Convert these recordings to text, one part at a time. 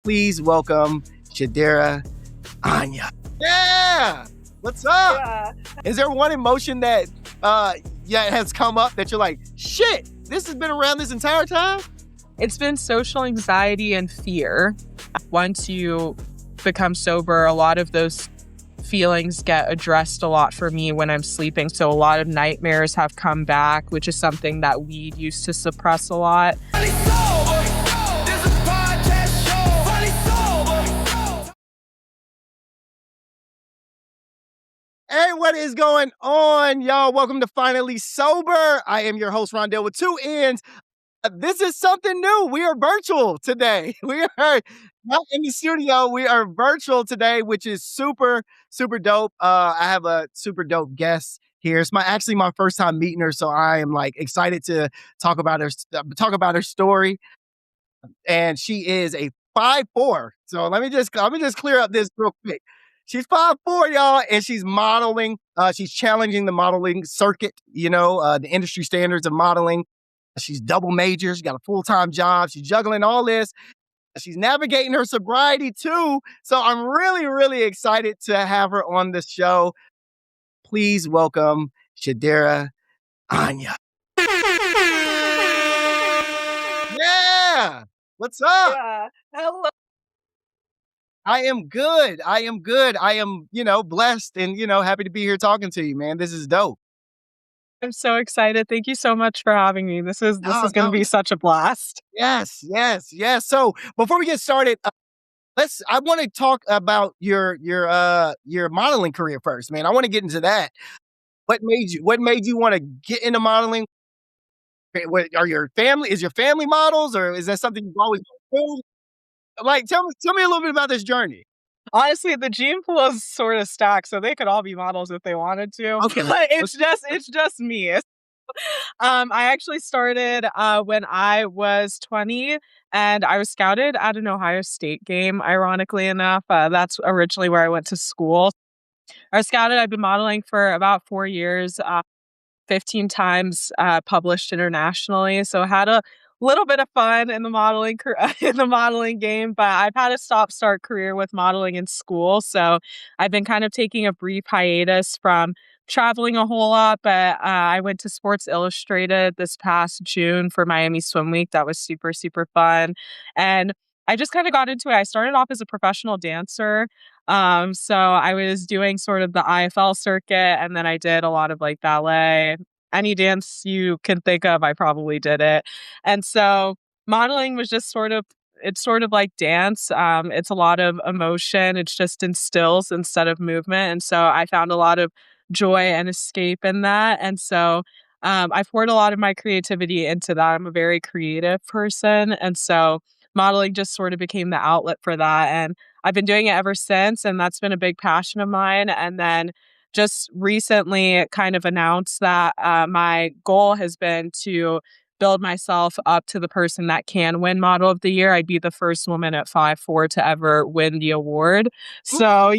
Please welcome Chidera Onyia. Yeah! What's up? Yeah. Is there one emotion that has come up that you're like, shit, this has been around this entire time? It's been social anxiety and fear. Once you become sober, a lot of those feelings get addressed a lot for me when I'm sleeping. So a lot of nightmares have come back, which is something that weed used to suppress a lot. Hey, what is going on, y'all? Welcome to Finally Sober. I am your host, Rondell, with two N's. This is something new. We are virtual today. We are not in the studio. We are virtual today, which is super, super dope. I have a super dope guest here. It's actually my first time meeting her, so I am like excited to talk about her story. And she is a 5'4". So let me just clear up this real quick. She's 5'4", y'all, and she's modeling. She's challenging the modeling circuit, the industry standards of modeling. She's double major. She's got a full-time job. She's juggling all this. She's navigating her sobriety too. So I'm really, really excited to have her on the show. Please welcome Chidera Onyia. Yeah. What's up? Yeah. Hello. I am good. I am, blessed and, happy to be here talking to you, man. This is dope. I'm so excited. Thank you so much for having me. This is going to be such a blast. Yes. So before we get started, I want to talk about your modeling career first, man. I want to get into that. What made you want to get into modeling? Is your family models, or is that something you've always done? Like, tell me a little bit about this journey. Honestly, the gene pool is sort of stacked, so they could all be models if they wanted to. Okay. But it's just me. I actually started when I was 20, and I was scouted at an Ohio State game, ironically enough. That's originally where I went to school. I was scouted. I've been modeling for about 4 years, 15 times published internationally. So I had a little bit of fun in the in the modeling game, but I've had a stop-start career with modeling in school. So I've been kind of taking a brief hiatus from traveling a whole lot, but I went to Sports Illustrated this past June for Miami Swim Week. That was super, super fun. And I just kind of got into it. I started off as a professional dancer. So I was doing sort of the IFL circuit, and then I did a lot of like ballet. Any dance you can think of, I probably did it. And so modeling was just it's sort of like dance. It's a lot of emotion. It's just in stills instead of movement. And so I found a lot of joy and escape in that. And so I poured a lot of my creativity into that. I'm a very creative person. And so modeling just sort of became the outlet for that. And I've been doing it ever since. And that's been a big passion of mine. And then just recently kind of announced that my goal has been to build myself up to the person that can win Model of the Year. I'd be the first woman at 5'4" to ever win the award. So,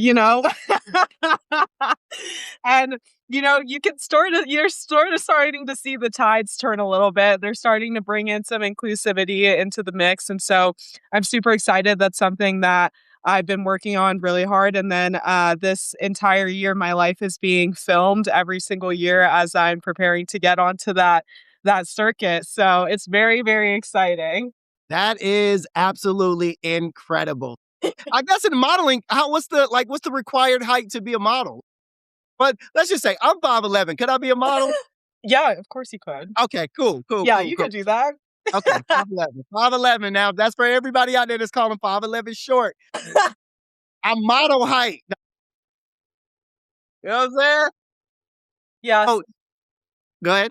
and you're sort of starting to see the tides turn a little bit. They're starting to bring in some inclusivity into the mix. And so I'm super excited. That's something that I've been working on really hard. And then this entire year, my life is being filmed every single year as I'm preparing to get onto that circuit. So it's very, very exciting. That is absolutely incredible. I guess in modeling, what's the required height to be a model? But let's just say I'm 5'11". Could I be a model? Yeah, of course you could. Okay, cool. Yeah, you could do that. Okay, 5'11". 5'11". Now, that's for everybody out there that's calling 5'11" short. I'm model height. You know what I'm saying? Yeah. Oh, go ahead.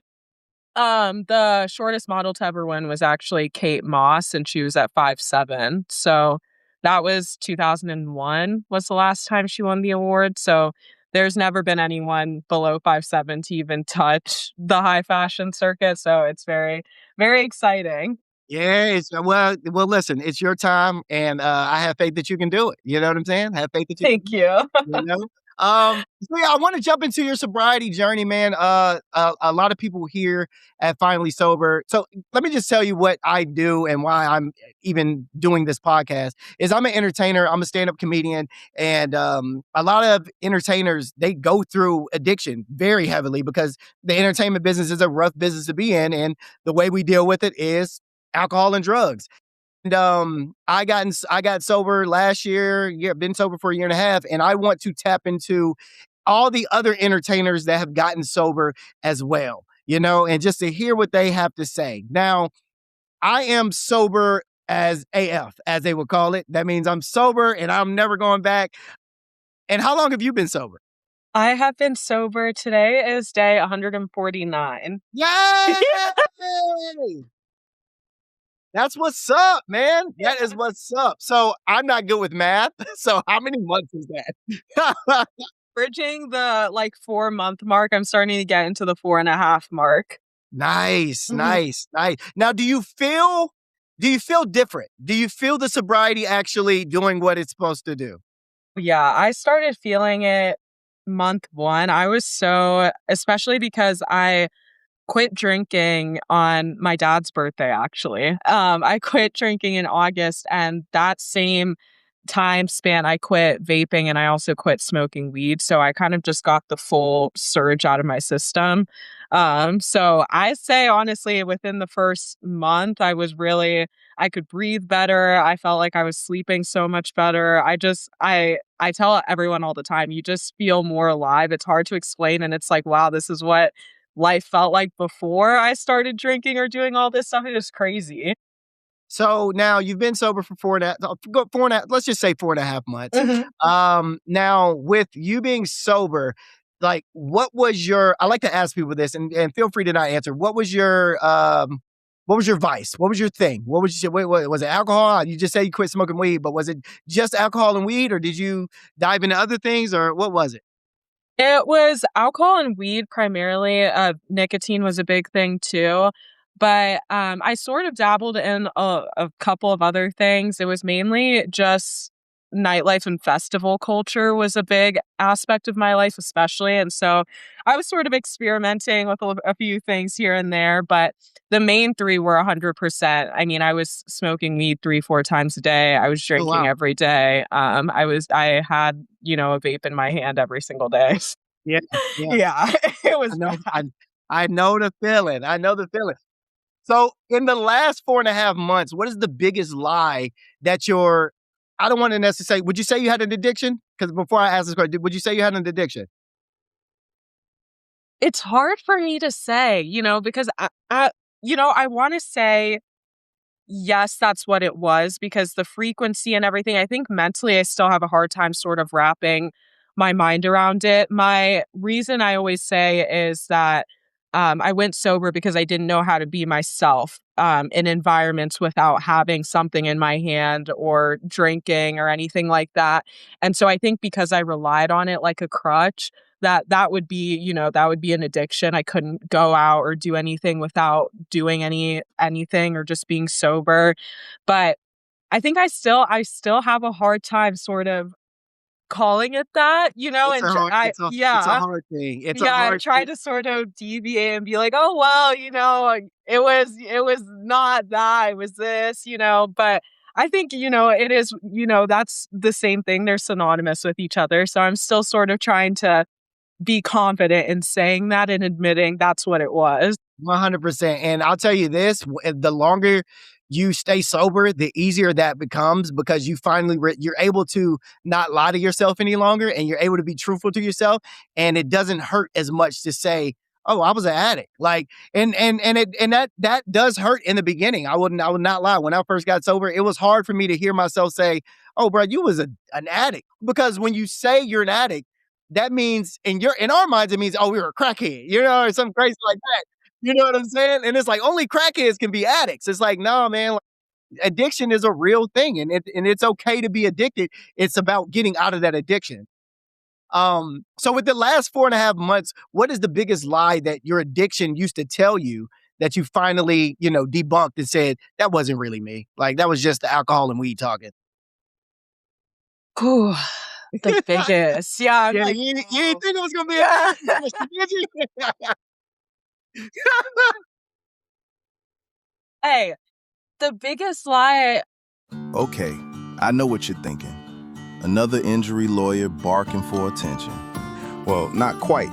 The shortest model to ever win was actually Kate Moss, and she was at 5'7". So that was 2001 was the last time she won the award. So there's never been anyone below 5'7" to even touch the high fashion circuit. So it's very, very exciting. Yeah, well, listen, it's your time, and I have faith that you can do it. You know what I'm saying? I have faith that you Thank you. you know? So yeah, I want to jump into your sobriety journey, man. A lot of people here at Finally Sober. So let me just tell you what I do and why I'm even doing this podcast. Is I'm an entertainer. I'm a stand-up comedian, and a lot of entertainers they go through addiction very heavily because the entertainment business is a rough business to be in, and the way we deal with it is alcohol and drugs. And I got sober last year. Yeah, been sober for a year and a half, and I want to tap into all the other entertainers that have gotten sober as well, and just to hear what they have to say. Now, I am sober as AF, as they would call it. That means I'm sober and I'm never going back. And how long have you been sober? I have been sober. Today is day 149. Yay! That's what's up, man. That is what's up. So I'm not good with math. So how many months is that? Bridging the like 4 month mark. I'm starting to get into the 4.5 mark. Nice, Mhm. nice, nice. Now, do you feel different? Do you feel the sobriety actually doing what it's supposed to do? Yeah, I started feeling it month one. I was so, especially because I quit drinking on my dad's birthday, actually. I quit drinking in August, and that same time span, I quit vaping and I also quit smoking weed. So I kind of just got the full surge out of my system. So I say honestly, within the first month, I could breathe better. I felt like I was sleeping so much better. I tell everyone all the time, you just feel more alive. It's hard to explain. And it's like, wow, this is what life felt like before I started drinking or doing all this stuff. It is crazy. So now you've been sober for 4.5, let's just say 4.5 months. Mhm. Now with you being sober, like I like to ask people this and feel free to not answer. What was your vice? What was your thing? What was it alcohol? You just say you quit smoking weed, but was it just alcohol and weed or did you dive into other things or what was it? It was alcohol and weed primarily. Nicotine was a big thing too. But I sort of dabbled in a couple of other things. It was mainly just nightlife and festival culture was a big aspect of my life, especially. And so I was sort of experimenting with a few things here and there. But the main three were 100%. I mean, I was smoking weed 3, 4 times a day. I was Oh drinking wow. every day. I had, a vape in my hand every single day. Yeah, yeah. Yeah, it I was know bad. I know the feeling. I know the feeling. So in the last 4.5 months, what is the biggest lie that I don't want to necessarily, would you say you had an addiction? Because before I ask this question, would you say you had an addiction? It's hard for me to say, because I wanna say yes, that's what it was because the frequency and everything, I think mentally I still have a hard time sort of wrapping my mind around it. My reason I always say is that I went sober because I didn't know how to be myself in environments without having something in my hand or drinking or anything like that. And so I think because I relied on it like a crutch, that would be, that would be an addiction. I couldn't go out or do anything without doing anything or just being sober. But I think I still have a hard time sort of calling it that, It's and a hard, it's a yeah. hard thing. It's a Yeah, I hard try thing. to sort of deviate and be like, "Oh, well, like, it was not that, it was this," but I think, it is, that's the same thing. They're synonymous with each other. So I'm still sort of trying to be confident in saying that and admitting that's what it was. 100%. And I'll tell you this, the longer you stay sober, the easier that becomes because you're able to not lie to yourself any longer and you're able to be truthful to yourself. And it doesn't hurt as much to say, oh, I was an addict. Like, and that does hurt in the beginning. I would not lie. When I first got sober, it was hard for me to hear myself say, oh, bro, you was an addict. Because when you say you're an addict, that means in our minds, it means, oh, we were a crackhead, or something crazy like that. You know what I'm saying? And it's like only crackheads can be addicts. It's like, no, man, like, addiction is a real thing and it's okay to be addicted. It's about getting out of that addiction. So with the last 4.5 months, what is the biggest lie that your addiction used to tell you that you finally, debunked and said, that wasn't really me? Like that was just the alcohol and weed talking. Ooh. The biggest. Yeah, I'm Yeah, like, you didn't "Oh." think it was gonna be a Yeah. fast question, did you? Hey, the biggest lie. Okay, I know what you're thinking. Another injury lawyer barking for attention. Well, not quite.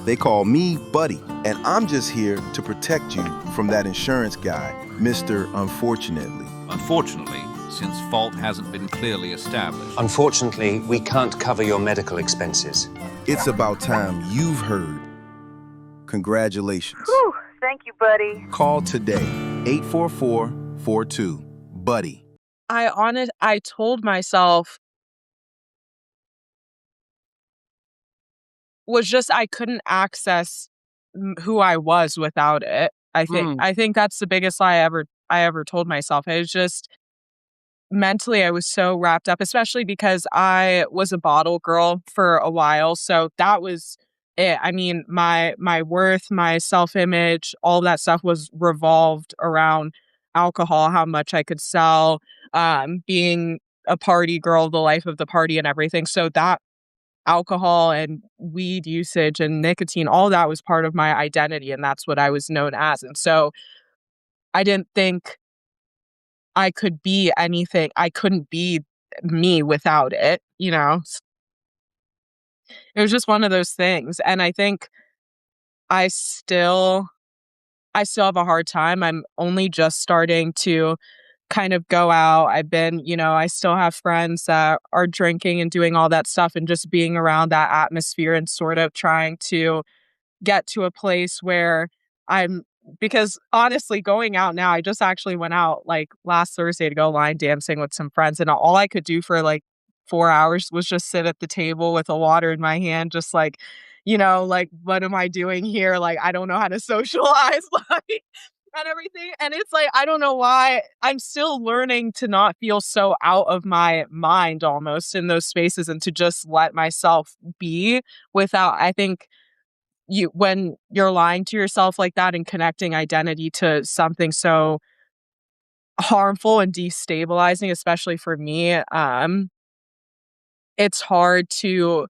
They call me Buddy, and I'm just here to protect you from that insurance guy, Mr. Unfortunately. Unfortunately, since fault hasn't been clearly established. Unfortunately, we can't cover your medical expenses. It's about time you've heard. Congratulations. Whew, thank you, buddy. Call today, 844-42. Buddy. I told myself was just I couldn't access who I was without it. Mm, I think that's the biggest lie I ever told myself. It was just mentally I was so wrapped up, especially because I was a bottle girl for a while. So that was it. I mean, my worth, my self-image, all that stuff was revolved around alcohol, how much I could sell, being a party girl, the life of the party and everything. So that alcohol and weed usage and nicotine, all that was part of my identity and that's what I was known as. And so I didn't think I could be anything. I couldn't be me without it, you know? It was just one of those things. And I think I still I still have a hard time. I'm only just starting to kind of go out. I've been, I still have friends that are drinking and doing all that stuff and just being around that atmosphere and sort of trying to get to a place where I'm because honestly, going out now, I just actually went out like last Thursday to go line dancing with some friends, and all I could do for like 4 hours was just sit at the table with a water in my hand, just like, like, what am I doing here? Like, I don't know how to socialize, like, and everything. And it's like, I don't know why I'm still learning to not feel so out of my mind almost in those spaces and to just let myself be without, I think when you're lying to yourself like that and connecting identity to something so harmful and destabilizing, especially for me, it's hard to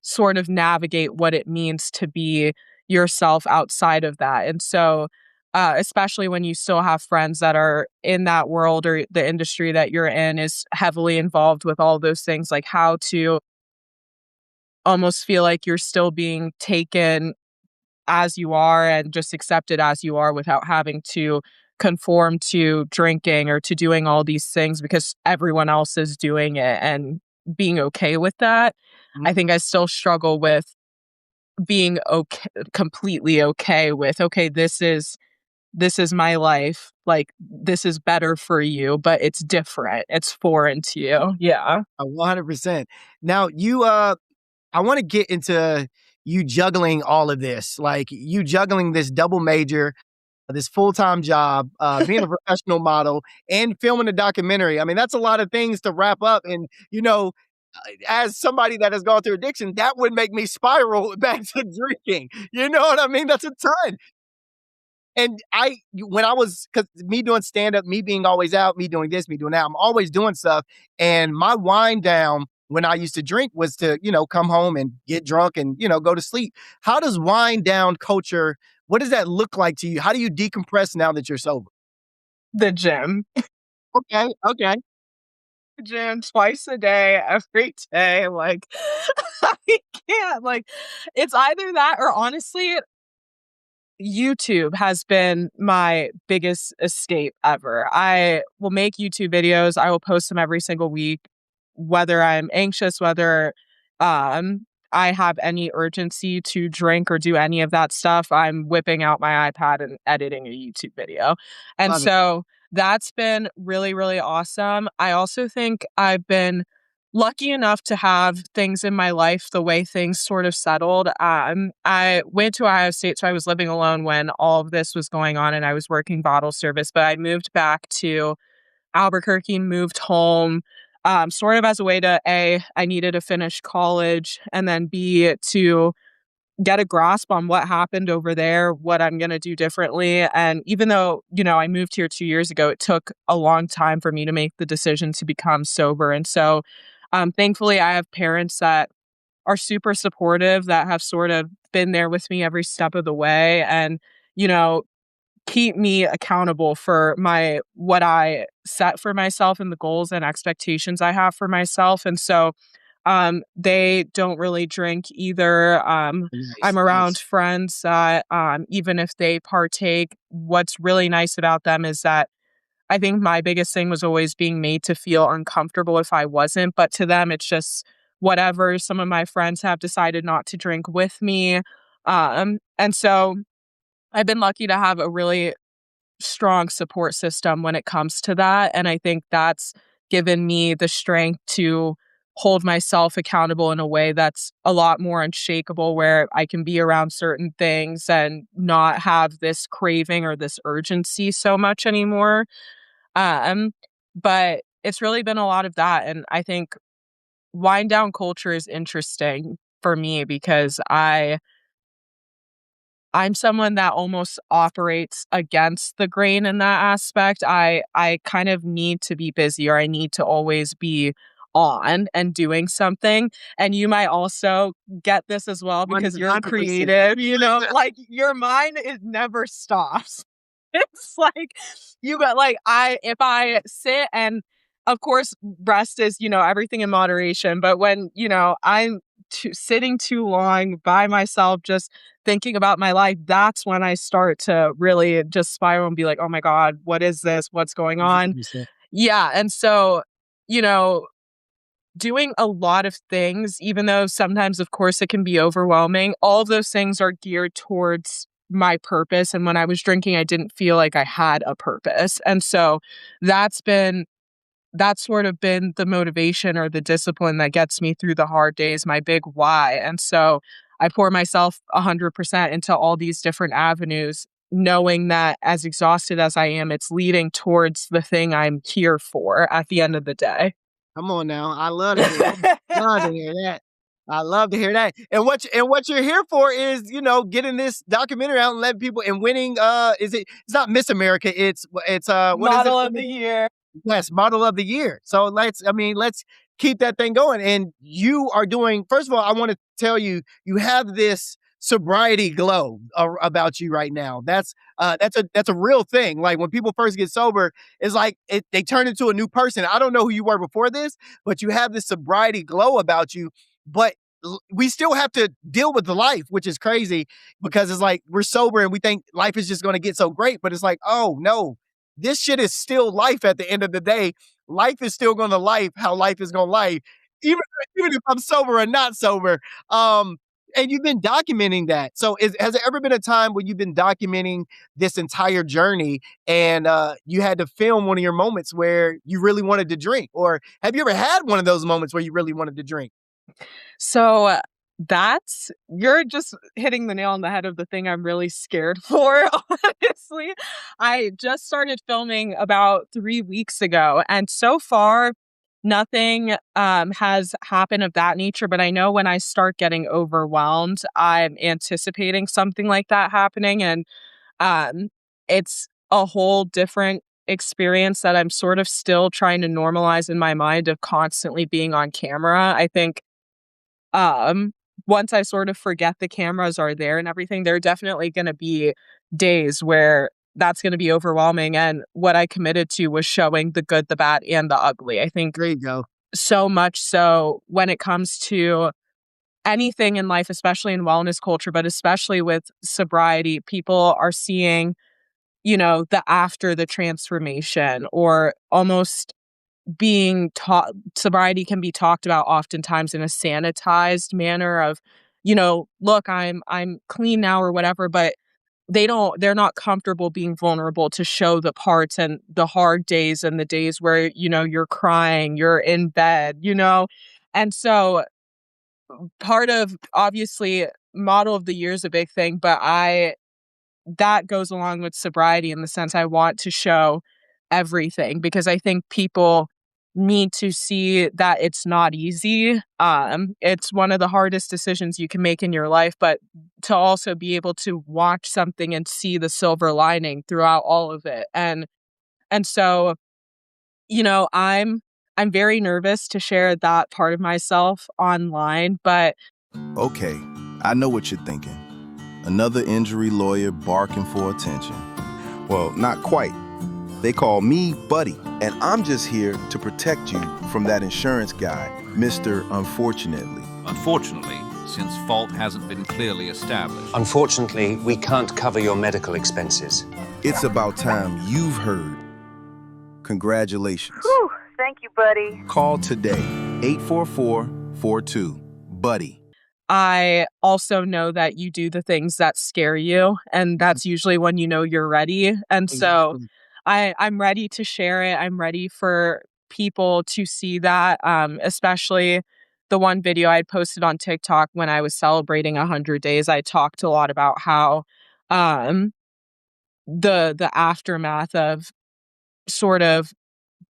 sort of navigate what it means to be yourself outside of that. And so, especially when you still have friends that are in that world or the industry that you're in is heavily involved with all those things, like how to almost feel like you're still being taken as you are and just accepted as you are without having to conform to drinking or to doing all these things because everyone else is doing it and being okay with that. mm. I think I still struggle with being okay, completely okay with, okay, this is my life. Like this is better for you, but it's different. It's foreign to you. Yeah. 100%. Now I want to get into you juggling all of this, like you juggling this double major, this full-time job, being a professional model and filming a documentary. I mean, that's a lot of things to wrap up. And, as somebody that has gone through addiction, that would make me spiral back to drinking. You know what I mean? That's a ton. And when I was, cause me doing stand up, me being always out, me doing this, me doing that, I'm always doing stuff. And my wind down when I used to drink was to, come home and get drunk and, go to sleep. How does wind down culture, what does that look like to you? How do you decompress now that you're sober? The gym. Okay. Okay. Gym twice a day, every day. Like, I can't. Like, it's either that or honestly, YouTube has been my biggest escape ever. I will make YouTube videos. I will post them every single week, whether I'm anxious, whether I have any urgency to drink or do any of that stuff. I'm whipping out my iPad and editing a YouTube video. And Love it. so that's been really, really awesome. I also think I've been lucky enough to have things in my life the way things sort of settled. I went to Ohio State, so I was living alone when all of this was going on and I was working bottle service, but I moved back to Albuquerque, moved home, sort of as a way to A, I needed to finish college, and then B, to get a grasp on what happened over there, what I'm going to do differently. And even though, I moved here 2 years ago, it took a long time for me to make the decision to become sober. And so Thankfully, I have parents that are super supportive, that have sort of been there with me every step of the way and, you know, keep me accountable for what I set for myself and the goals and expectations I have for myself. And so they don't really drink either. Nice, I'm around nice. friends that even if they partake, what's really nice about them is that I think my biggest thing was always being made to feel uncomfortable if I wasn't, but to them, it's just whatever. Some of my friends have decided not to drink with me. And so I've been lucky to have a really strong support system when it comes to that. And I think that's given me the strength to hold myself accountable in a way that's a lot more unshakable, where I can be around certain things and not have this craving or this urgency so much anymore. Um, but it's really been a lot of that. And I think wind down culture is interesting for me because I'm someone that almost operates against the grain in that aspect. I kind of need to be busy, or I need to always be on and doing something. And you might also get this as well because you're 100%. creative, like your mind, it never stops. It's like you got like I if I sit and of course rest is, everything in moderation, but when, I'm sitting too long by myself just thinking about my life, that's when I start to really just spiral and be like, "Oh my god, what is this? What's going on?" 100%. Yeah, and so, you know, doing a lot of things, even though sometimes, of course, it can be overwhelming, all of those things are geared towards my purpose. And when I was drinking, I didn't feel like I had a purpose. And so that's been that's sort of been the motivation or the discipline that gets me through the hard days, my big why. And so I pour myself 100% into all these different avenues, knowing that as exhausted as I am, it's leading towards the thing I'm here for at the end of the day. Come on now. I love to hear that. Love to hear that. I love to hear that. And what you're here for is, getting this documentary out and letting people and winning it's not Miss America, it's what is it? Model of the year. Yes, model of the year. So let's keep that thing going. And you are doing, first of all, I want to tell you, you have this sobriety glow about you right now. That's a real thing. Like when people first get sober, it's like they turn into a new person. I don't know who you were before this, but you have this sobriety glow about you. But we still have to deal with the life, which is crazy because it's like we're sober and we think life is just going to get so great, but it's like, oh no, this shit is still life at the end of the day. Life is still going to life how life is going to life, even even if I'm sober or not sober. Um, and you've been documenting that. So, has there ever been a time where you've been documenting this entire journey and you had to film one of your moments where you really wanted to drink, or have you ever had one of those moments where you really wanted to drink? So that's you're just hitting the nail on the head of the thing I'm really scared for, honestly. I just started filming about 3 weeks ago, and so far, nothing has happened of that nature. But I know when I start getting overwhelmed, I'm anticipating something like that happening. And um, it's a whole different experience that I'm sort of still trying to normalize in my mind of constantly being on camera. I think um, once I sort of forget the cameras are there and everything, there are definitely gonna be days where that's gonna be overwhelming, and what I committed to was showing the good, the bad, and the ugly. I think There you go. so much so when it comes to anything in life, especially in wellness culture, but especially with sobriety, people are seeing, the after the transformation, or almost being taught sobriety can be talked about oftentimes in a sanitized manner of, look, I'm clean now or whatever, but they're not comfortable being vulnerable to show the parts and the hard days and the days where, you're crying, you're in bed, And so part of obviously model of the year is a big thing, but I that goes along with sobriety in the sense I want to show everything because I think people need to see that it's not easy. It's one of the hardest decisions you can make in your life, but to also be able to watch something and see the silver lining throughout all of it. And so, I'm I'm very nervous to share that part of myself online, but Okay, I know what you're thinking. Another injury lawyer barking for attention. Well, not quite. They call me Buddy, and I'm just here to protect you from that insurance guy, Mr. Unfortunately. Unfortunately, since fault hasn't been clearly established. Unfortunately, we can't cover your medical expenses. It's about time you've heard. Congratulations. Whew, thank you, buddy. Call today, 844-42. Buddy. I also know that you do the things that scare you, and that's usually when you know you're ready. And so Exactly. I'm ready to share it. I'm ready for people to see that, especially the one video I had posted on TikTok when I was celebrating 100 days. I talked a lot about how um, the aftermath of sort of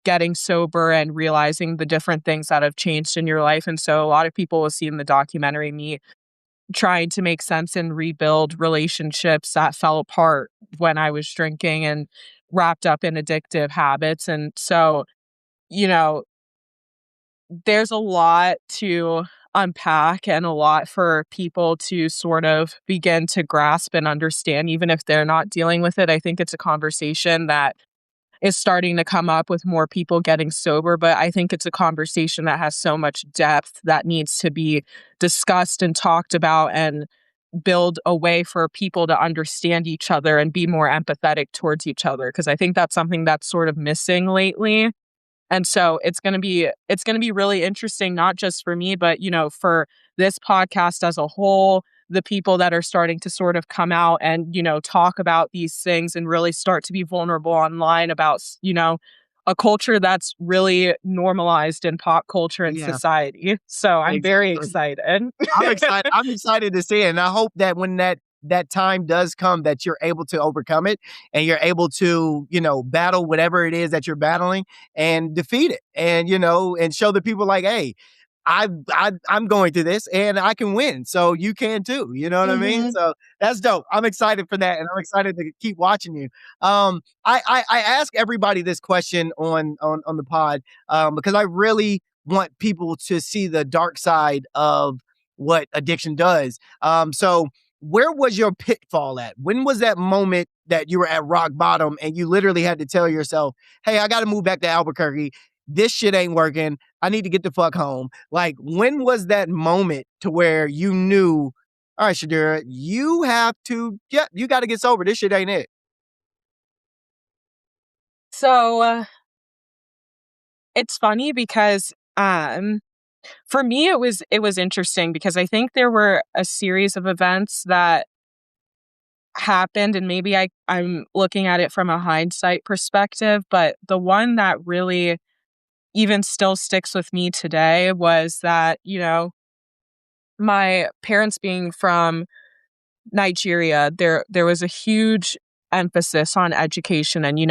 getting sober and realizing the different things that have changed in your life. And so a lot of people will see in the documentary me trying to make sense and rebuild relationships that fell apart when I was drinking and wrapped up in addictive habits. And so, you know, there's a lot to unpack and a lot for people to sort of begin to grasp and understand, even if they're not dealing with it. I think it's a conversation that is starting to come up with more people getting sober, but I think it's a conversation that has so much depth that needs to be discussed and talked about and build a way for people to understand each other and be more empathetic towards each other. Because I think that's something that's sort of missing lately. And so it's going to be really interesting, not just for me, but, for this podcast as a whole, the people that are starting to sort of come out and, talk about these things and really start to be vulnerable online about, a culture that's really normalized in pop culture and Yeah. society. So I'm very Exactly. excited. I'm excited. I'm excited to see it, and I hope that when that time does come, that you're able to overcome it and you're able to, battle whatever it is that you're battling and defeat it, and and show the people like, hey, I'm going through this and I can win, so you can too. You know what I mean? Mhm. So that's dope. I'm excited for that, and I'm excited to keep watching you. I ask everybody this question on the pod, because I really want people to see the dark side of what addiction does. So where was your pitfall at? When was that moment that you were at rock bottom and you literally had to tell yourself, hey, I got to move back to Albuquerque. This shit ain't working. I need to get the fuck home. Like, when was that moment to where you knew, all right, Chidera, you have to, yeah, you got to get sober. This shit ain't it. So it's funny because for me it was interesting because I think there were a series of events that happened, and maybe I'm looking at it from a hindsight perspective, but the one that really even still sticks with me today was that, my parents being from Nigeria, there was a huge emphasis on education, and you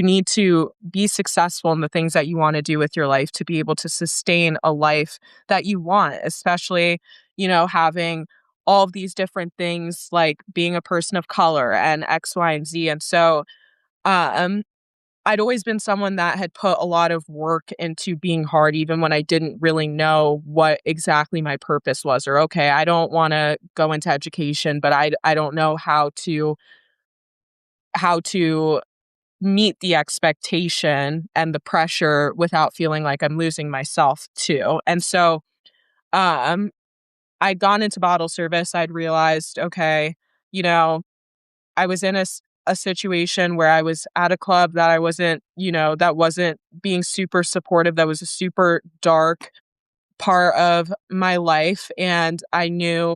need to be successful in the things that you want to do with your life to be able to sustain a life that you want, especially, having all of these different things like being a person of color and X, Y, and Z. And so um I'd always been someone that had put a lot of work into being hard, even when I didn't really know what exactly my purpose was. Or, okay, I don't want to go into education, but I don't know how to meet the expectation and the pressure without feeling like I'm losing myself too. And so, um, I'd gone into bottle service. I'd realized, okay, you know, I was in a situation where I was at a club that I wasn't, that wasn't being super supportive. That was a super dark part of my life. And I knew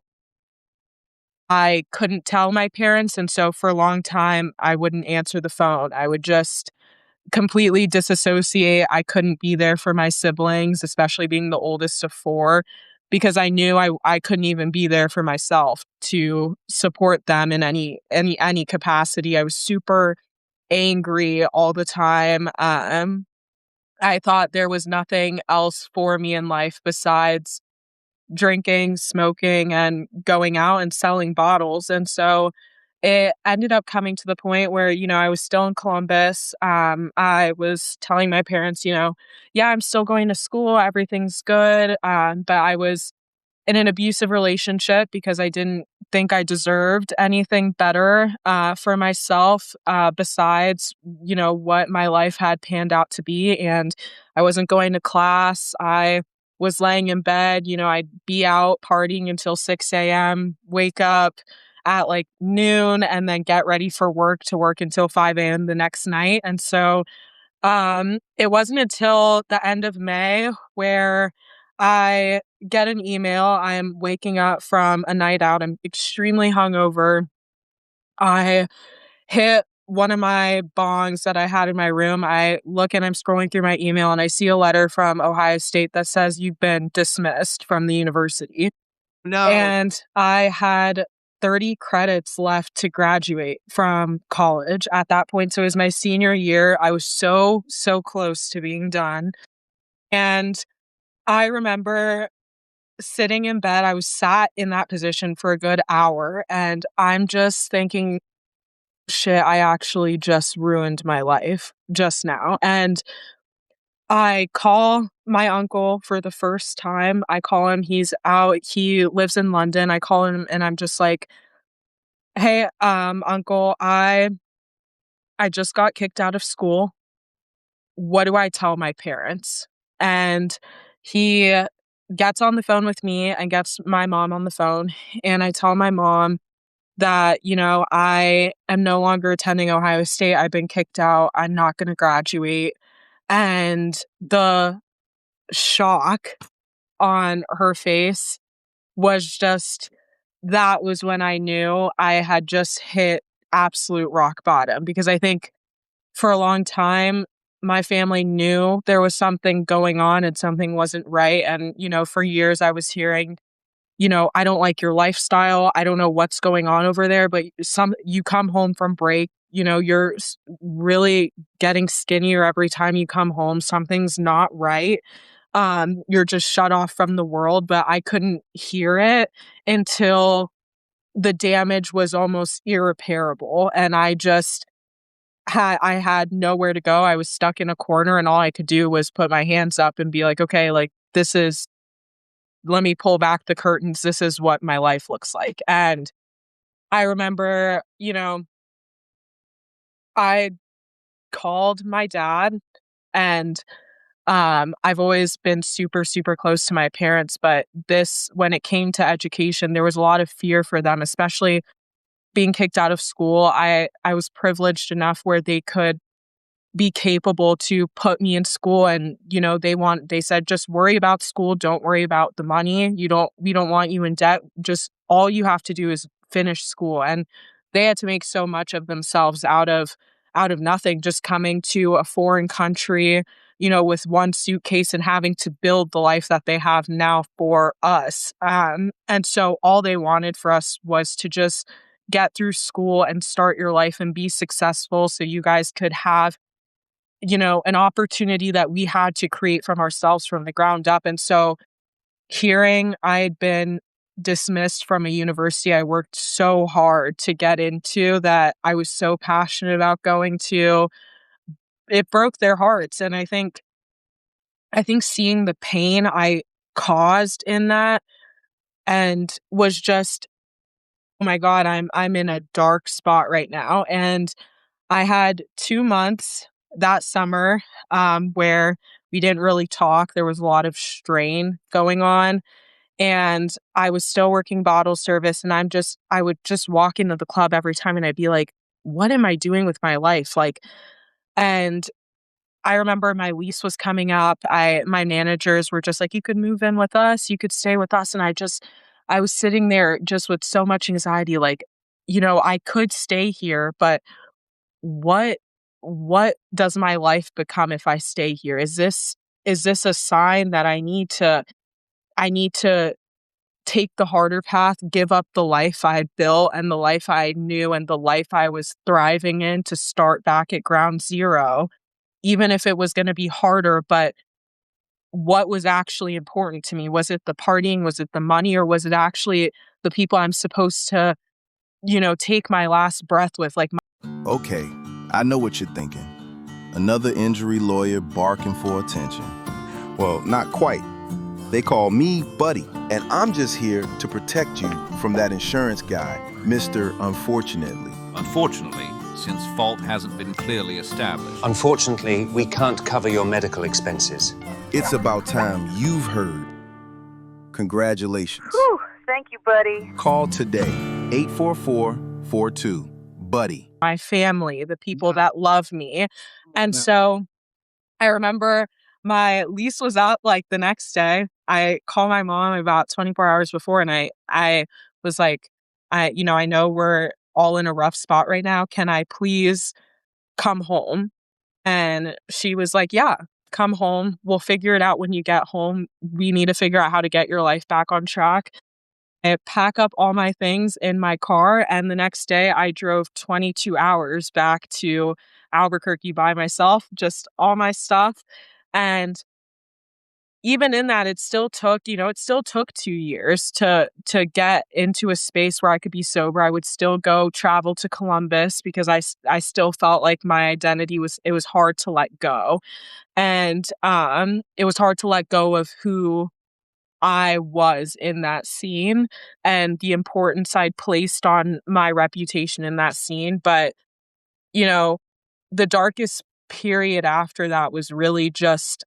I couldn't tell my parents. And so for a long time, I wouldn't answer the phone. I would just completely disassociate. I couldn't be there for my siblings, especially being the oldest of four, because I knew I couldn't even be there for myself to support them in any capacity. I was super angry all the time. I thought there was nothing else for me in life besides drinking, smoking, and going out and selling bottles. And so it ended up coming to the point where, I was still in Columbus. I was telling my parents, yeah, I'm still going to school, everything's good. But I was in an abusive relationship because I didn't think I deserved anything better for myself besides, what my life had panned out to be. And I wasn't going to class. I was laying in bed, I'd be out partying until 6 a.m., wake up at like noon, and then get ready for work to work until 5 a.m. the next night. And so it wasn't until the end of May where I get an email. I am waking up from a night out. I'm extremely hungover. I hit one of my bongs that I had in my room. I look and I'm scrolling through my email and I see a letter from Ohio State that says you've been dismissed from the university. No. And I had 30 credits left to graduate from college at that point. So it was my senior year. I was so, so close to being done. And I remember sitting in bed. I was sat in that position for a good hour. And I'm just thinking, shit, I actually just ruined my life just now. And I call my uncle for the first time. I call him, he's out, he lives in London. I call him and I'm just like, "Hey, uncle, I just got kicked out of school. What do I tell my parents?" And he gets on the phone with me and gets my mom on the phone, and I tell my mom that, I am no longer attending Ohio State. I've been kicked out. I'm not gonna graduate. And the shock on her face was just that was when I knew I had just hit absolute rock bottom, because I think for a long time, my family knew there was something going on and something wasn't right. And, for years I was hearing, I don't like your lifestyle. I don't know what's going on over there, but you come home from break, you're really getting skinnier every time you come home. Something's not right. You're just shut off from the world, but I couldn't hear it until the damage was almost irreparable. And I had nowhere to go. I was stuck in a corner and all I could do was put my hands up and be like, okay, like let me pull back the curtains. This is what my life looks like. And I remember, I called my dad, and I've always been super, super close to my parents, but when it came to education, there was a lot of fear for them, especially being kicked out of school. I was privileged enough where they could be capable to put me in school, and they said, just worry about school, don't worry about the money. We don't want you in debt. Just all you have to do is finish school. And they had to make so much of themselves out of nothing, just coming to a foreign country, with one suitcase and having to build the life that they have now for us. And so all they wanted for us was to just get through school and start your life and be successful so you guys could have, an opportunity that we had to create from ourselves from the ground up. And so hearing I had been dismissed from a university I worked so hard to get into, that I was so passionate about going to, it broke their hearts. And I think seeing the pain I caused in that, and was just, oh my God, I'm in a dark spot right now. And I had 2 months that summer, where we didn't really talk. There was a lot of strain going on, and I was still working bottle service, and I would just walk into the club every time and I'd be like, what am I doing with my life? Like, and I remember my lease was coming up. My managers were just like, you could move in with us, you could stay with us. And I was sitting there just with so much anxiety, like, I could stay here, but what what does my life become if I stay here? Is this a sign that I need to take the harder path, give up the life I had built and the life I knew and the life I was thriving in, to start back at ground zero, even if it was going to be harder? But what was actually important to me? Was it the partying? Was it the money? Or was it actually the people I'm supposed to take my last breath with. Like, Okay, I know what you're thinking. Another injury lawyer barking for attention. Well, not quite. They call me Buddy, and I'm just here to protect you from that insurance guy, Mr. Unfortunately. Unfortunately, since fault hasn't been clearly established. Unfortunately, we can't cover your medical expenses. It's about time you've heard. Congratulations. Whew, thank you, buddy. Call today, 844-42. Buddy. my family, the people that love me. And so I remember my lease was up like the next day. I called my mom about 24 hours before, and I was like, I know we're all in a rough spot right now. Can I please come home? And she was like, yeah, come home. We'll figure it out when you get home. We need to figure out how to get your life back on track. I pack up all my things in my car, and the next day I drove 22 hours back to Albuquerque by myself, just all my stuff. And even in that, it still took 2 years to get into a space where I could be sober. I would still go travel to Columbus because I still felt like my identity it was hard to let go. And it was hard to let go of who I was in that scene and the importance I'd placed on my reputation in that scene. But, the darkest period after that was really just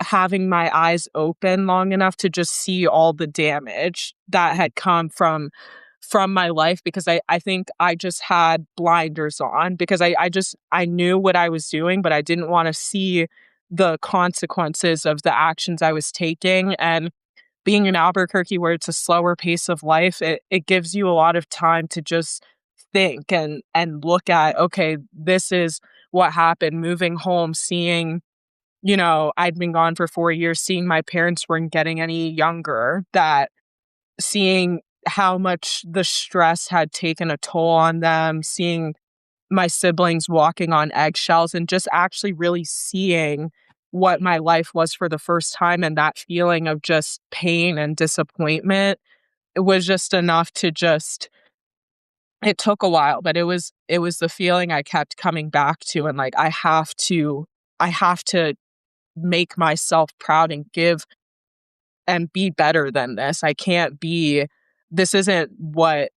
having my eyes open long enough to just see all the damage that had come from my life, because I think I just had blinders on because I knew what I was doing, but I didn't want to see the consequences of the actions I was taking. And being in Albuquerque, where it's a slower pace of life, it gives you a lot of time to just think and look at, okay, this is what happened. Moving home, seeing, I'd been gone for 4 years, seeing my parents weren't getting any younger, that seeing how much the stress had taken a toll on them, seeing my siblings walking on eggshells, and just actually really seeing what my life was for the first time, and that feeling of just pain and disappointment. It was just enough to just it took a while, but it was the feeling I kept coming back to, and like I have to make myself proud and give and be better than this. This isn't what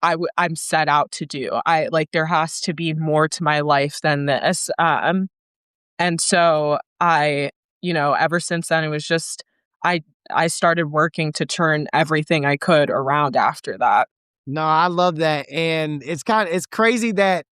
I'm set out to do. There has to be more to my life than this. And so ever since then, it was just, I started working to turn everything I could around after that. No, I love that. And it's crazy that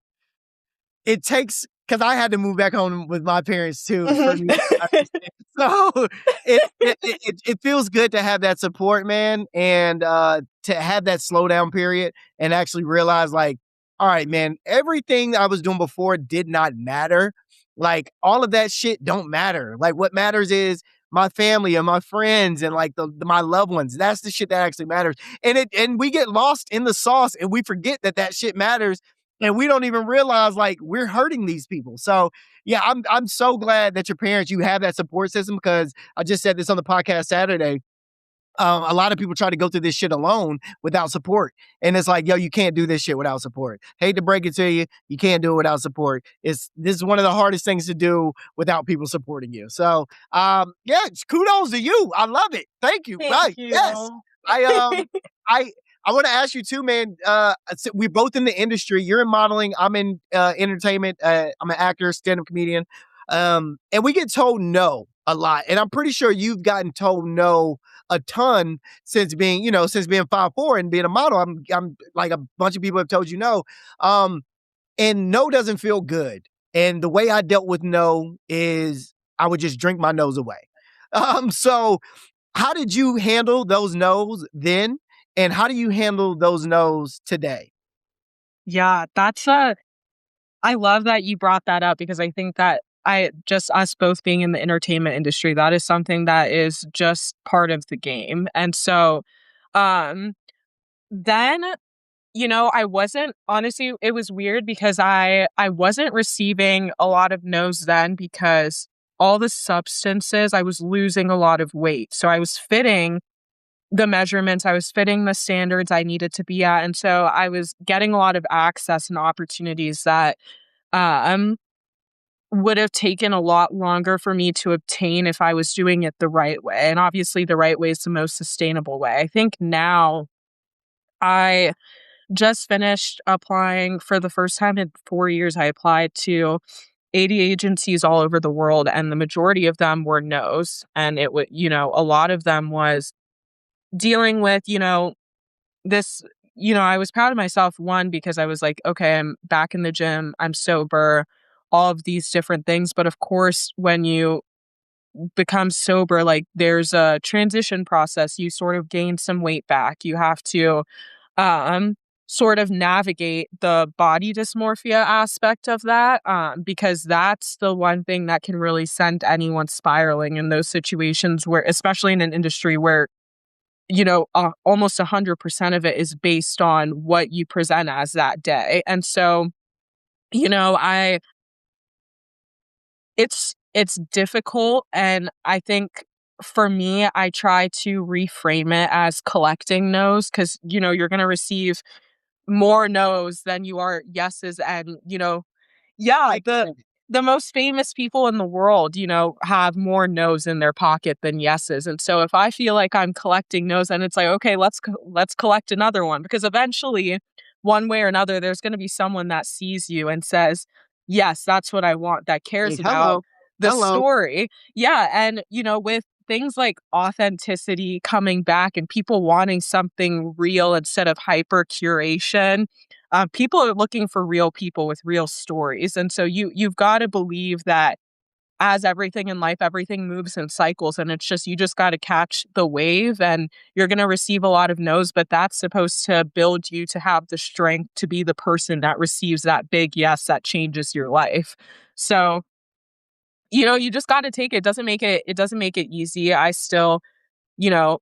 it takes, because I had to move back home with my parents too. For me to understand. So it feels good to have that support, man, and to have that slowdown period and actually realize, like, all right, man, everything I was doing before did not matter. Like, all of that shit don't matter. Like, what matters is my family and my friends and like my loved ones. That's the shit that actually matters. And we get lost in the sauce and we forget that shit matters. And we don't even realize, like, we're hurting these people. So yeah, I'm so glad that your parents, you have that support system, because I just said this on the podcast Saturday. A lot of people try to go through this shit alone without support. And it's like, yo, you can't do this shit without support. Hate to break it to you. You can't do it without support. This is one of the hardest things to do without people supporting you. So, yeah, kudos to you. I love it. Thank you. Thank you. Yes. I want to ask you too, man. So we're both in the industry. You're in modeling. I'm in entertainment. I'm an actor, stand-up comedian. And we get told no a lot. And I'm pretty sure you've gotten told no a ton since being 5'4" and being a model. I'm like, a bunch of people have told you no. And no doesn't feel good. And the way I dealt with no is I would just drink my nose away. So how did you handle those no's then? And how do you handle those no's today? Yeah, I love that you brought that up, because I think that us both being in the entertainment industry, that is something that is just part of the game. And so, then, I wasn't, honestly, it was weird because I wasn't receiving a lot of no's then, because all the substances, I was losing a lot of weight. So I was fitting the measurements. I was fitting the standards I needed to be at. And so I was getting a lot of access and opportunities that um, would have taken a lot longer for me to obtain if I was doing it the right way. And obviously, the right way is the most sustainable way. I think now I just finished applying for the first time in 4 years. I applied to 80 agencies all over the world, and the majority of them were no's. And it would, a lot of them was dealing with, this, I was proud of myself, one, because I was like, okay, I'm back in the gym, I'm sober, all of these different things. But of course, when you become sober, like there's a transition process. You sort of gain some weight back. You have to um, sort of navigate the body dysmorphia aspect of that, because that's the one thing that can really send anyone spiraling in those situations where, especially in an industry where, almost 100% of it is based on what you present as that day. And so, I it's difficult, and I think for me, I try to reframe it as collecting no's, because you're going to receive more no's than you are yeses. And yeah, Like the most famous people in the world, have more no's in their pocket than yeses. And so if I feel like I'm collecting no's, and it's like, okay, let's collect another one, because eventually, one way or another, there's going to be someone that sees you and says, yes, that's what I want, that cares about hello, the hello. story. Yeah. And with things like authenticity coming back and people wanting something real instead of hyper curation, people are looking for real people with real stories. And so you've got to believe that, as everything in life, everything moves in cycles, and it's just, you just got to catch the wave, and you're going to receive a lot of no's, but that's supposed to build you to have the strength to be the person that receives that big yes that changes your life. So, you just got to take it. It doesn't make it easy. I still,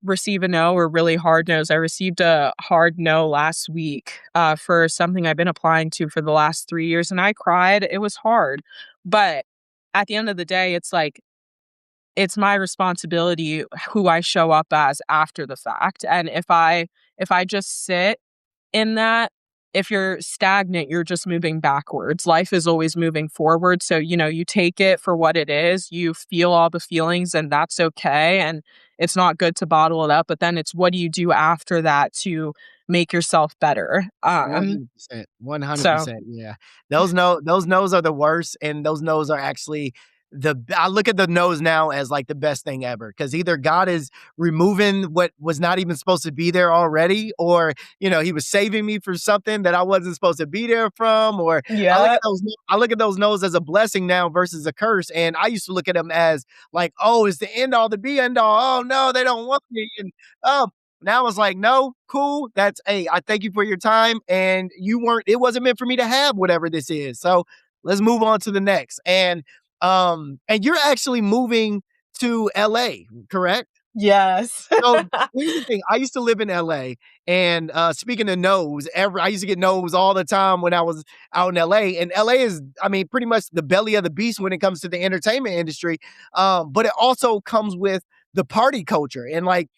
receive a no or really hard no's. I received a hard no last week for something I've been applying to for the last 3 years, and I cried. It was hard. But at the end of the day, it's like, it's my responsibility who I show up as after the fact. And if I just sit in that, if you're stagnant, you're just moving backwards. Life is always moving forward. So, you take it for what it is. You feel all the feelings, and that's okay. And it's not good to bottle it up. But then it's, what do you do after that to make yourself better? 100%, So 100%, yeah. Those no's are the worst, and those no's are actually I look at the no's now as like the best thing ever, because either God is removing what was not even supposed to be there already, or he was saving me for something that I wasn't supposed to be there from, or yeah. I look at those no's as a blessing now versus a curse. And I used to look at them as like, oh, it's the end all, the be end all. Oh no, they don't want me. And oh, now it's like, no, cool. That's, hey, I thank you for your time. And it wasn't meant for me to have whatever this is. So let's move on to the next. And you're actually moving to LA, correct? Yes. So here's the thing. I used to live in LA, and speaking of no's, I used to get no's all the time when I was out in LA. And LA is, I mean, pretty much the belly of the beast when it comes to the entertainment industry. But it also comes with the party culture. And like,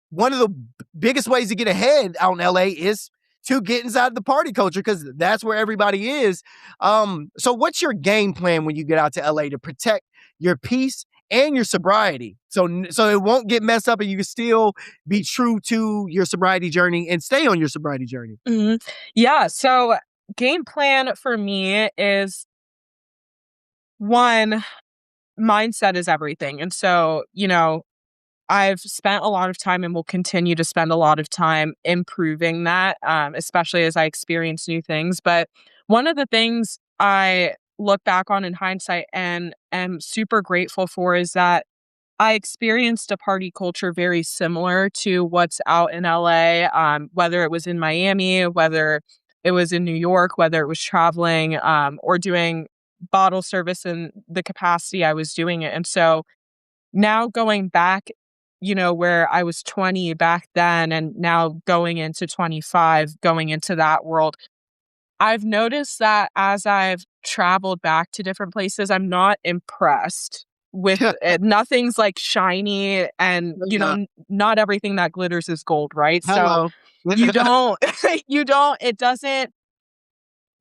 one of the biggest ways to get ahead out in LA is to get inside the party culture, because that's where everybody is. So what's your game plan when you get out to LA to protect your peace and your sobriety? So it won't get messed up, and you can still be true to your sobriety journey and stay on your sobriety journey. Mhm. Yeah. So, game plan for me is, one, mindset is everything. And so, I've spent a lot of time and will continue to spend a lot of time improving that, especially as I experience new things. But one of the things I look back on in hindsight and am super grateful for is that I experienced a party culture very similar to what's out in LA, whether it was in Miami, whether it was in New York, whether it was traveling, or doing bottle service in the capacity I was doing it. And so now going back, where I was 20 back then, and now going into 25, going into that world, I've noticed that as I've traveled back to different places, I'm not impressed with nothing's like shiny, and not everything that glitters is gold, right? Hello. So you don't it doesn't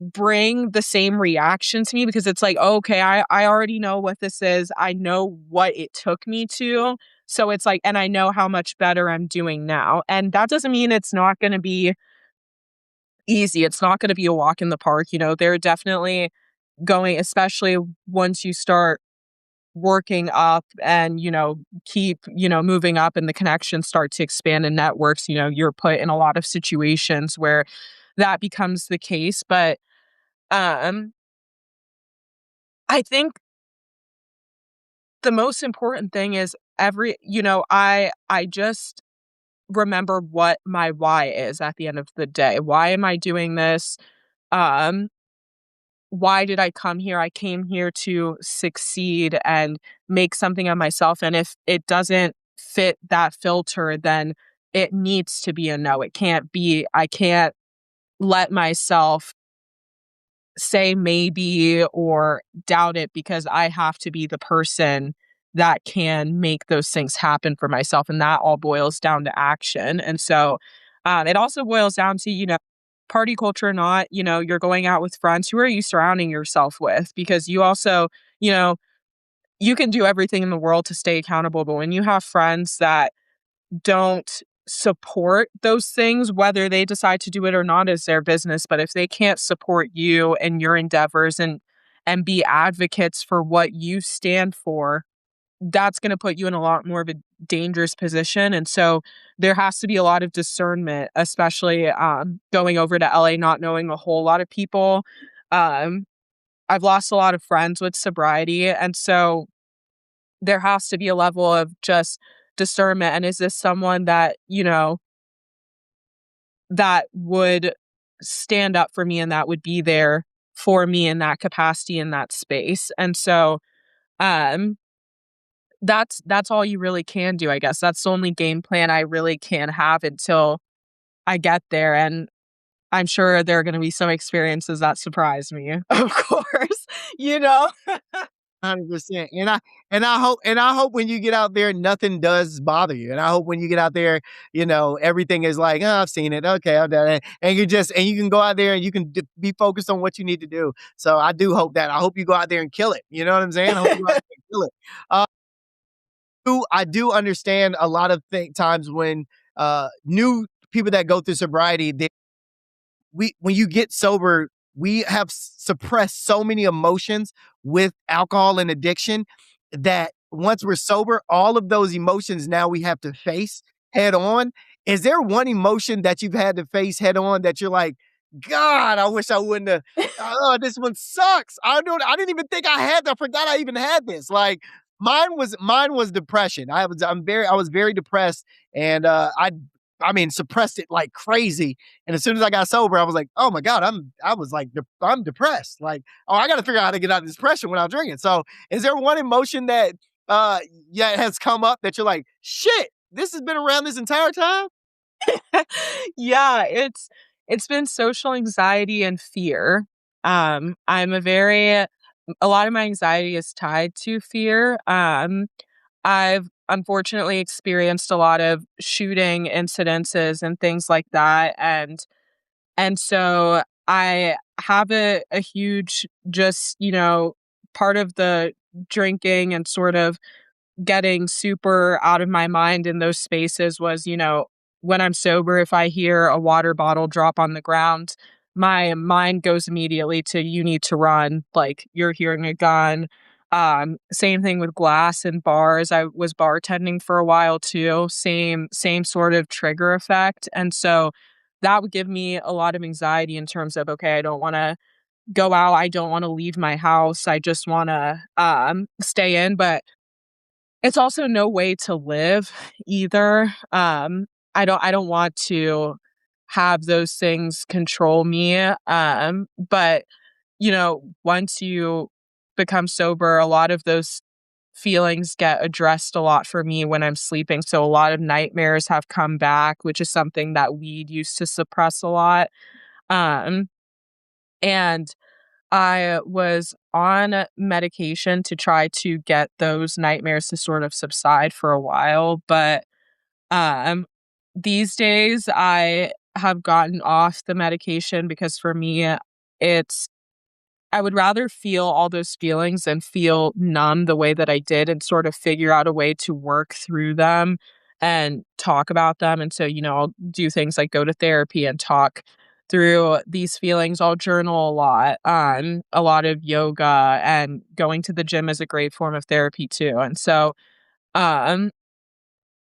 bring the same reaction to me, because it's like, okay, I already know what this is. I know what it took me to. So it's like, and I know how much better I'm doing now. And that doesn't mean it's not going to be easy. It's not going to be a walk in the park. They're definitely going, especially once you start working up and, keep, moving up, and the connections start to expand in networks, you're put in a lot of situations where that becomes the case. But um I think the most important thing is I just remember what my why is at the end of the day. Why am I doing this? Um, why did I come here? I came here to succeed and make something of myself. And if it doesn't fit that filter, then it needs to be a no. I can't let myself say maybe or doubt it, because I have to be the person that can make those things happen for myself. And that all boils down to action. And so it also boils down to, party culture or not, you're going out with friends. Who are you surrounding yourself with? Because you also, you know, you can do everything in the world to stay accountable. But when you have friends that don't support those things, whether they decide to do it or not is their business. But if they can't support you and your endeavors and be advocates for what you stand for, that's going to put you in a lot more of a dangerous position. And so there has to be a lot of discernment, especially going over to LA, not knowing a whole lot of people. Um, I've lost a lot of friends with sobriety. And so there has to be a level of just discernment. And is this someone that, that would stand up for me and that would be there for me in that capacity, in that space? And so um that's all you really can do, I guess. That's the only game plan I really can have until I get there. And I'm sure there are going to be some experiences that surprise me, of course, you know? 100%. And I hope when you get out there, nothing does bother you. And I hope when you get out there, everything is like, oh, I've seen it. Okay, I've done it. And you can go out there and you can be focused on what you need to do. So I do hope that. I hope you go out there and kill it. You know what I'm saying? I hope you go out there and kill it. Uh, I do understand a lot of times when new people that go through sobriety, when you get sober, we have suppressed so many emotions with alcohol and addiction that once we're sober, all of those emotions now we have to face head on. Is there one emotion that you've had to face head on that you're like, God, I wish I wouldn't have. Oh, this one sucks. I didn't even think I had. I forgot I even had this. Like mine was depression. I was very depressed, and I mean, suppressed it like crazy. And as soon as I got sober, I was like, oh my God, I'm depressed. Like, oh, I got to figure out how to get out of this depression without drinking. So is there one emotion that, has come up that you're like, shit, this has been around this entire time? Yeah, it's been social anxiety and fear. I'm a lot of my anxiety is tied to fear. I've unfortunately experienced a lot of shooting incidences and things like that. And so I have a huge, just, part of the drinking and sort of getting super out of my mind in those spaces was, when I'm sober, if I hear a water bottle drop on the ground, my mind goes immediately to, you need to run, like you're hearing a gun. Same thing with glass and bars. I was bartending for a while too. Same sort of trigger effect. And so that would give me a lot of anxiety in terms of, okay, I don't want to go out. I don't want to leave my house. I just want to stay in. But it's also no way to live either. I don't want to have those things control me. But once you become sober, a lot of those feelings get addressed a lot for me when I'm sleeping. So a lot of nightmares have come back, which is something that weed used to suppress a lot. Um, and I was on medication to try to get those nightmares to sort of subside for a while, but um, these days I have gotten off the medication because for me, it's I would rather feel all those feelings and feel numb the way that I did and sort of figure out a way to work through them and talk about them. And so, I'll do things like go to therapy and talk through these feelings. I'll journal a lot of yoga, and going to the gym is a great form of therapy too. And so, um,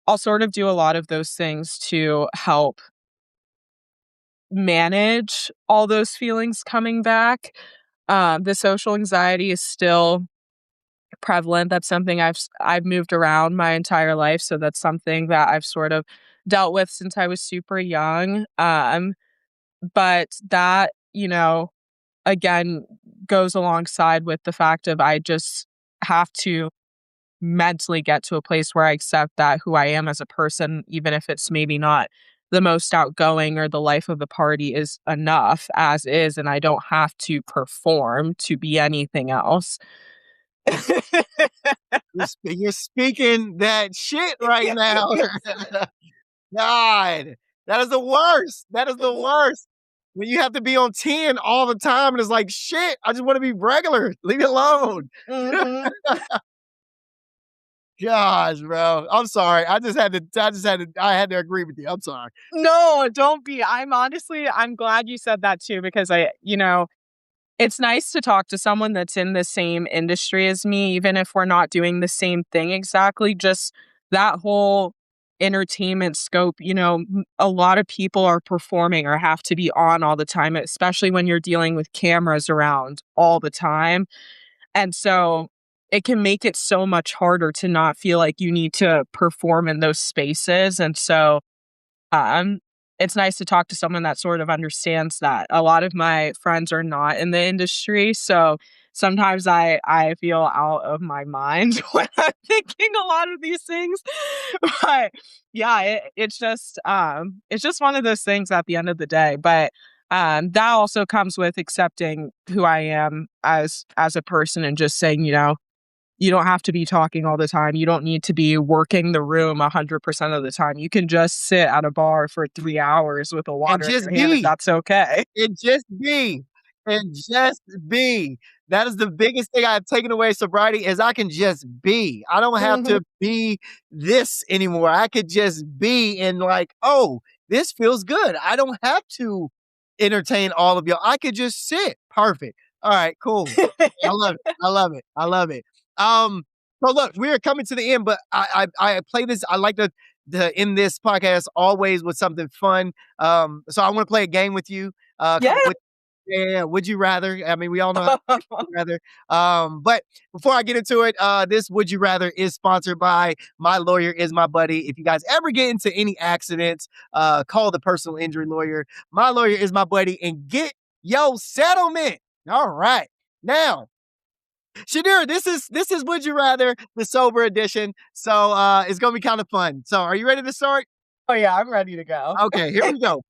I'll sort of do a lot of those things to help manage all those feelings coming back. The social anxiety is still prevalent. That's something I've moved around my entire life, so that's something that I've sort of dealt with since I was super young. But that, again, goes alongside with the fact of I just have to mentally get to a place where I accept that who I am as a person, even if it's maybe not the most outgoing or the life of the party, is enough as is, and I don't have to perform to be anything else. You're speaking that shit right now. God, that is the worst. That is the worst. When you have to be on 10 all the time and it's like, shit, I just want to be regular. Leave me alone. Mhm. Gosh, bro. I'm sorry. I had to agree with you. I'm sorry. No, don't be. I'm glad you said that too, because it's nice to talk to someone that's in the same industry as me, even if we're not doing the same thing exactly. Just that whole entertainment scope, a lot of people are performing or have to be on all the time, especially when you're dealing with cameras around all the time. And so it can make it so much harder to not feel like you need to perform in those spaces. And so um, it's nice to talk to someone that sort of understands that. A lot of my friends are not in the industry, so sometimes I feel out of my mind when I'm thinking a lot of these things. But yeah, it's just one of those things at the end of the day. But that also comes with accepting who I am as a person and just saying, you don't have to be talking all the time. You don't need to be working the room 100% of the time. You can just sit at a bar for 3 hours with a And water in just your hand, and be. that's okay. And just be. And just be. That is the biggest thing I've taken away sobriety is I can just be. I don't have Mhm. to be this anymore. I could just be and like, oh, this feels good. I don't have to entertain all of y'all. I could just sit. Perfect. All right, cool. I love it. I love it. I love it. Um, so look, we are coming to the end, but I play this. I like to end this podcast always with something fun. So I want to play a game with you. Yeah. Called Would You Rather? I mean, we all know how would you rather. But before I get into it, this Would You Rather is sponsored by My Lawyer Is My Buddy. If you guys ever get into any accidents, call the personal injury lawyer. My Lawyer Is My Buddy and get your settlement. All right. Now, Shadira, this is Would You Rather, the sober edition. So it's gonna be kind of fun. So are you ready to start? Oh, yeah, I'm ready to go. Okay, here we go.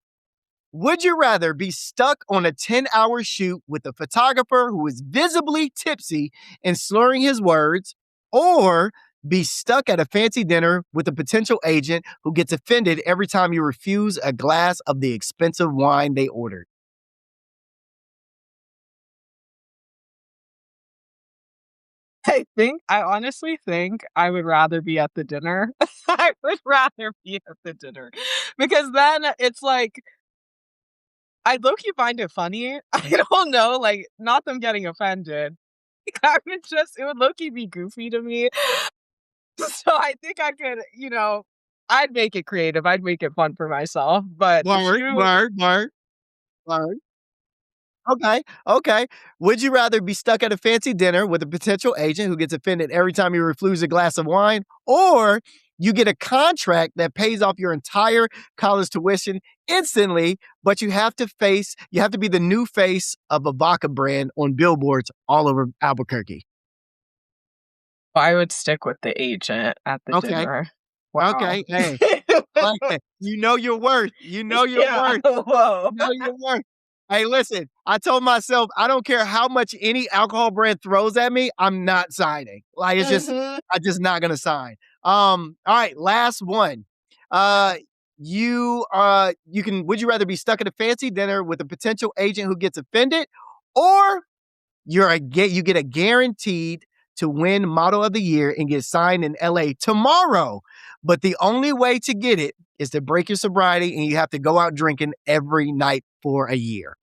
Would you rather be stuck on a 10-hour shoot with a photographer who is visibly tipsy and slurring his words, or be stuck at a fancy dinner with a potential agent who gets offended every time you refuse a glass of the expensive wine they ordered? I honestly think I would rather be at the dinner. I would rather be at the dinner because then it's like I low-key find it funny. I don't know, like, not them getting offended. It would low-key be goofy to me. So I think I could, I'd make it creative. I'd make it fun for myself. But Word, shoot, word, word, word. Okay, okay. Would you rather be stuck at a fancy dinner with a potential agent who gets offended every time you refuse a glass of wine, or you get a contract that pays off your entire college tuition instantly, but you have to be the new face of a vodka brand on billboards all over Albuquerque? I would stick with the agent at the Okay, dinner. Wow. okay. Hey, okay. You know your worth. You know your Yeah. worth. Whoa. You know your worth. Hey, listen, I told myself I don't care how much any alcohol brand throws at me, I'm not signing. Like it's just Mhm. I'm just not gonna sign. All right, last one. Uh you can would you rather be stuck at a fancy dinner with a potential agent who gets offended, or you get a guaranteed to win Model of the Year and get signed in LA tomorrow. But the only way to get it is to break your sobriety and you have to go out drinking every night for a year.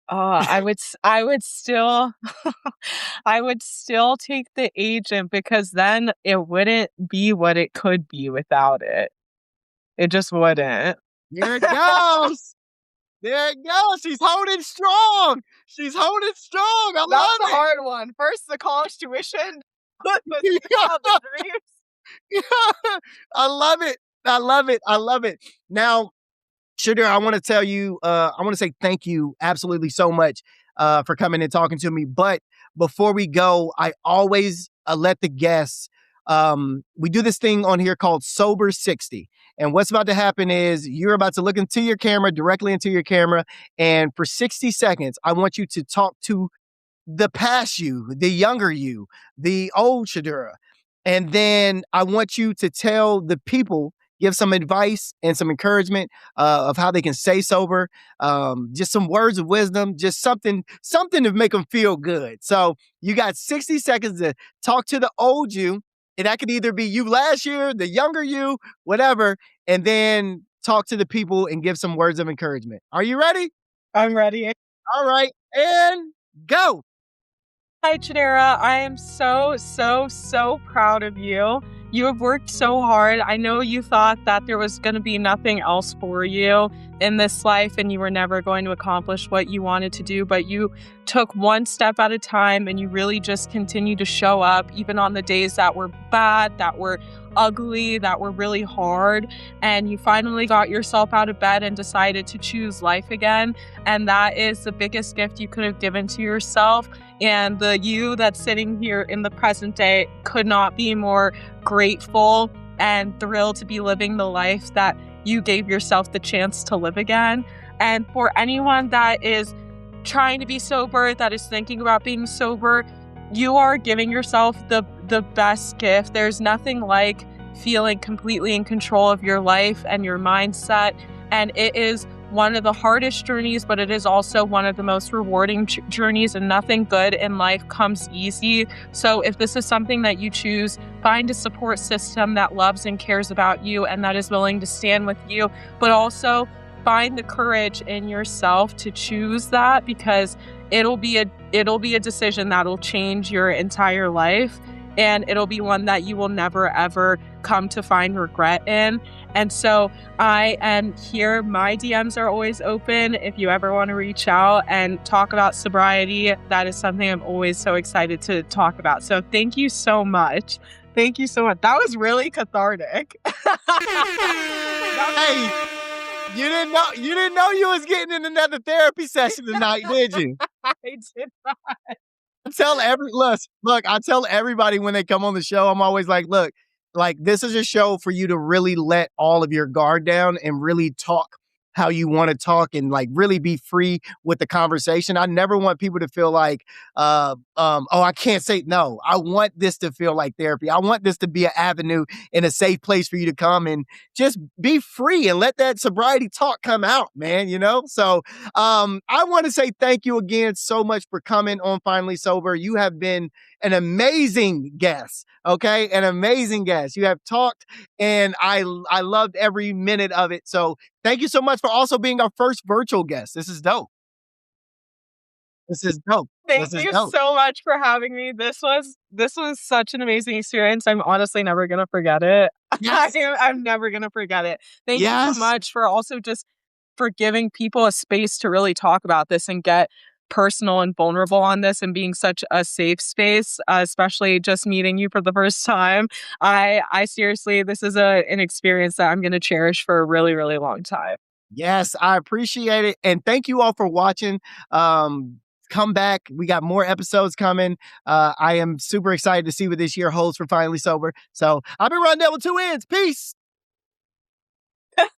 I would still I would still take the agent because then it wouldn't be what it could be without it. It just wouldn't. There it goes. There it goes. She's holding strong. She's holding strong. I That's the love hard one. First, the college tuition, but it. now the dreams. I love it. I love it. I love it. Now, Chidera, I want to tell you, I want to say thank you absolutely so much for coming and talking to me. But before we go, I always let the guests, we do this thing on here called Sober 60. And what's about to happen is you're about to look into your camera, directly into your camera. And for 60 seconds, I want you to talk to the past you, the younger you, the old Chidera. And then I want you to tell the people, give some advice and some encouragement of how they can stay sober, just some words of wisdom, just something to make them feel good. So you got 60 seconds to talk to the old you. And that could either be you last year, the younger you, whatever, and then talk to the people and give some words of encouragement. Are you ready? I'm ready. All right, and go. Hi, Chidera. I am so proud of you. You have worked so hard. I know you thought that there was going to be nothing else for you in this life and you were never going to accomplish what you wanted to do, but you took one step at a time and you really just continued to show up, even on the days that were bad, that were ugly, that were really hard. And you finally got yourself out of bed and decided to choose life again. And that is the biggest gift you could have given to yourself. And the you that's sitting here in the present day could not be more grateful and thrilled to be living the life that you gave yourself the chance to live again. And for anyone that is trying to be sober, that is thinking about being sober, you are giving yourself the best gift. There's nothing like feeling completely in control of your life and your mindset. And it is one of the hardest journeys, but it is also one of the most rewarding journeys, and nothing good in life comes easy. So if this is something that you choose, find a support system that loves and cares about you and that is willing to stand with you, but also find the courage in yourself to choose that, because it'll be a decision that'll change your entire life, and it'll be one that you will never ever come to find regret in. And so I am here. My DMs are always open. If you ever want to reach out and talk about sobriety, that is something I'm always so excited to talk about. So thank you so much. Thank you so much. That was really cathartic. Hey, you didn't know you was getting in another therapy session tonight, did you? I did not. I tell everybody when they come on the show, I'm always like, like this is a show for you to really let all of your guard down and really talk how you want to talk and like really be free with the conversation. I never want people to feel like, oh, I can't say no. I want this to feel like therapy. I want this to be an avenue and a safe place for you to come and just be free and let that sobriety talk come out, man, you know? So I want to say thank you again so much for coming on Finally Sober. You have been an amazing guest, okay? An amazing guest. You have talked and I loved every minute of it. So thank you so much for also being our first virtual guest. This is dope. This is dope. Thank This is you dope. so much for having me. This was such an amazing experience. I'm honestly never gonna forget it. Yes. I'm never gonna forget it. Thank you Yes. so much for also just for giving people a space to really talk about this and get personal and vulnerable on this, and being such a safe space, especially just meeting you for the first time. I seriously, this is an experience that I'm going to cherish for a really, really long time. Yes, I appreciate it. And thank you all for watching. Come back. We got more episodes coming. I am super excited to see what this year holds for Finally Sober. So I've been Rondell with 2 Ends. Peace.